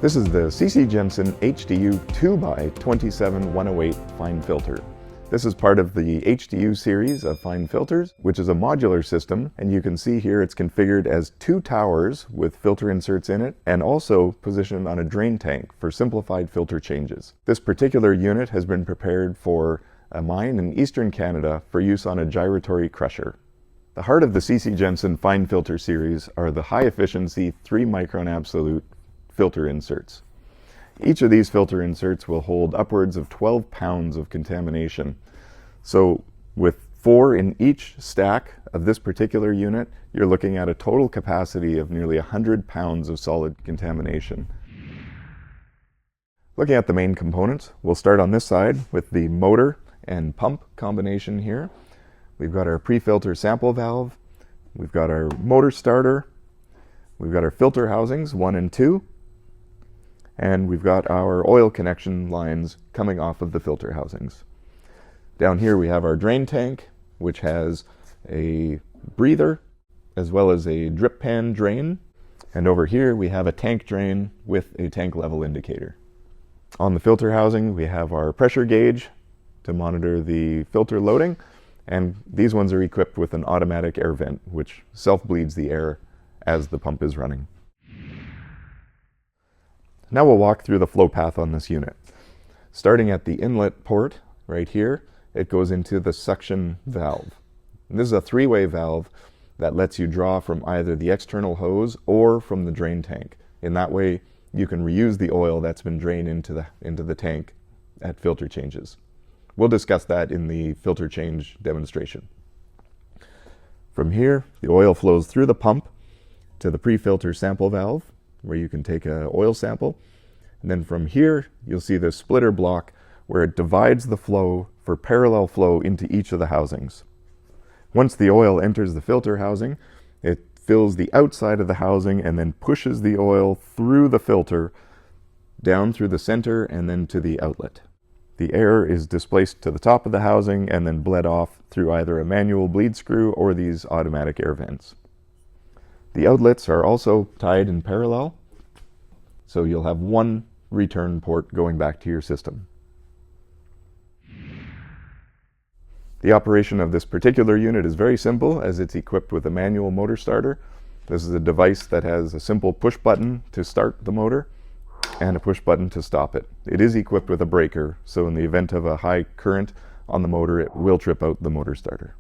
This is the C.CJensen HDU 2x27108 fine filter. This is part of the HDU series of fine filters, which is a modular system, and you can see here it's configured as 2 towers with filter inserts in it, and also positioned on a drain tank for simplified filter changes. This particular unit has been prepared for a mine in eastern Canada for use on a gyratory crusher. The heart of the C.CJensen fine filter series are the high-efficiency 3 micron absolute filter inserts. Each of these filter inserts will hold upwards of 12 pounds of contamination. So with 4 in each stack of this particular unit, you're looking at a total capacity of nearly 100 pounds of solid contamination. Looking at the main components, we'll start on this side with the motor and pump combination here. We've got our pre-filter sample valve, we've got our motor starter, we've got our filter housings 1 and 2, and we've got our oil connection lines coming off of the filter housings. Down here we have our drain tank, which has a breather as well as a drip pan drain, and over here we have a tank drain with a tank level indicator. On the filter housing we have our pressure gauge to monitor the filter loading, and these ones are equipped with an automatic air vent which self-bleeds the air as the pump is running. Now we'll walk through the flow path on this unit. Starting at the inlet port right here, it goes into the suction valve. And this is a 3-way valve that lets you draw from either the external hose or from the drain tank. In that way you can reuse the oil that's been drained into the tank at filter changes. We'll discuss that in the filter change demonstration. From here, the oil flows through the pump to the pre-filter sample valve, where you can take an oil sample. And then from here, you'll see the splitter block where it divides the flow for parallel flow into each of the housings. Once the oil enters the filter housing, it fills the outside of the housing and then pushes the oil through the filter, down through the center and then to the outlet. The air is displaced to the top of the housing and then bled off through either a manual bleed screw or these automatic air vents. The outlets are also tied in parallel, so you'll have one return port going back to your system. The operation of this particular unit is very simple, as it's equipped with a manual motor starter. This is a device that has a simple push button to start the motor and a push button to stop it. It is equipped with a breaker, so in the event of a high current on the motor, it will trip out the motor starter.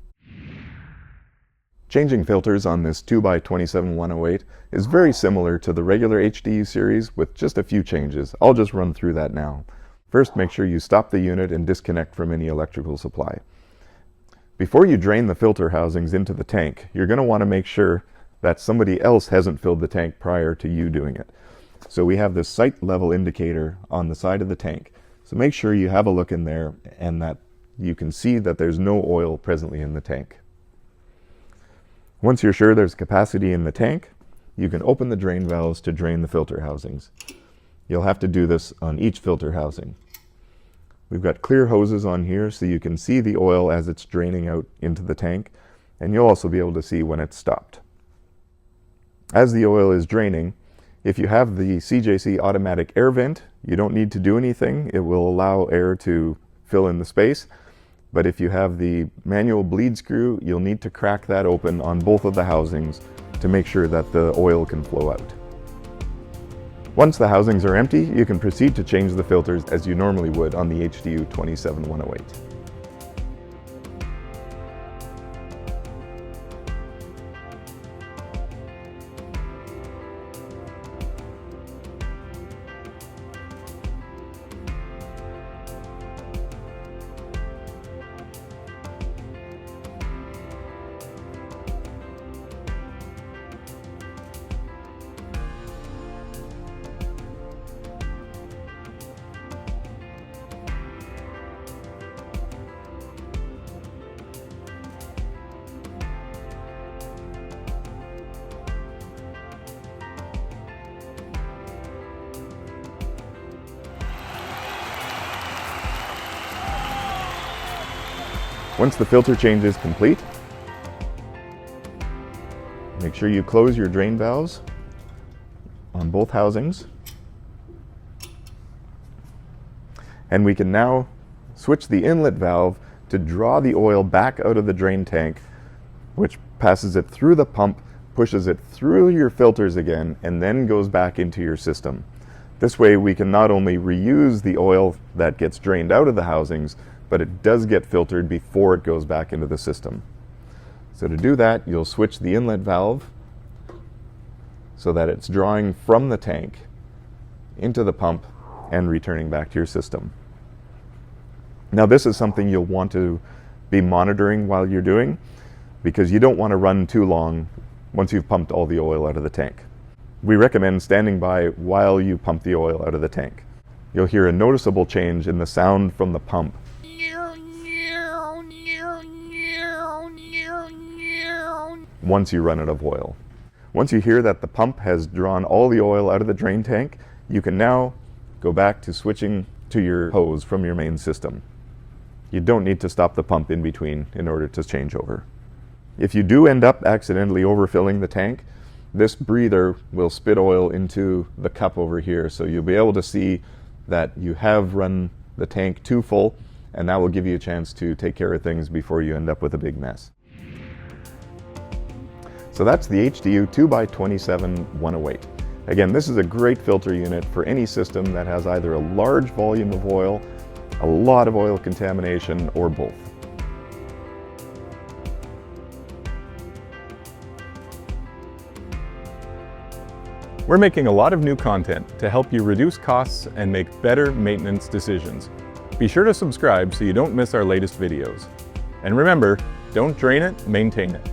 Changing filters on this 2x27108 is very similar to the regular HDU series with just a few changes. I'll just run through that now. First, make sure you stop the unit and disconnect from any electrical supply. Before you drain the filter housings into the tank, you're going to want to make sure that somebody else hasn't filled the tank prior to you doing it. So we have this sight level indicator on the side of the tank. So make sure you have a look in there and that you can see that there's no oil presently in the tank. Once you're sure there's capacity in the tank, you can open the drain valves to drain the filter housings. You'll have to do this on each filter housing. We've got clear hoses on here so you can see the oil as it's draining out into the tank, and you'll also be able to see when it's stopped. As the oil is draining, if you have the CJC automatic air vent, you don't need to do anything. It will allow air to fill in the space. But if you have the manual bleed screw, you'll need to crack that open on both of the housings to make sure that the oil can flow out. Once the housings are empty, you can proceed to change the filters as you normally would on the HDU 27108. Once the filter change is complete, make sure you close your drain valves on both housings. And we can now switch the inlet valve to draw the oil back out of the drain tank, which passes it through the pump, pushes it through your filters again, and then goes back into your system. This way we can not only reuse the oil that gets drained out of the housings, but it does get filtered before it goes back into the system. So to do that, you'll switch the inlet valve so that it's drawing from the tank into the pump and returning back to your system. Now this is something you'll want to be monitoring while you're doing, because you don't want to run too long once you've pumped all the oil out of the tank. We recommend standing by while you pump the oil out of the tank. You'll hear a noticeable change in the sound from the pump once you run out of oil. Once you hear that the pump has drawn all the oil out of the drain tank, you can now go back to switching to your hose from your main system. You don't need to stop the pump in between in order to change over. If you do end up accidentally overfilling the tank, this breather will spit oil into the cup over here, so you'll be able to see that you have run the tank too full, and that will give you a chance to take care of things before you end up with a big mess. So that's the HDU 2x27 108. Again, this is a great filter unit for any system that has either a large volume of oil, a lot of oil contamination, or both. We're making a lot of new content to help you reduce costs and make better maintenance decisions. Be sure to subscribe so you don't miss our latest videos. And remember, don't drain it, maintain it.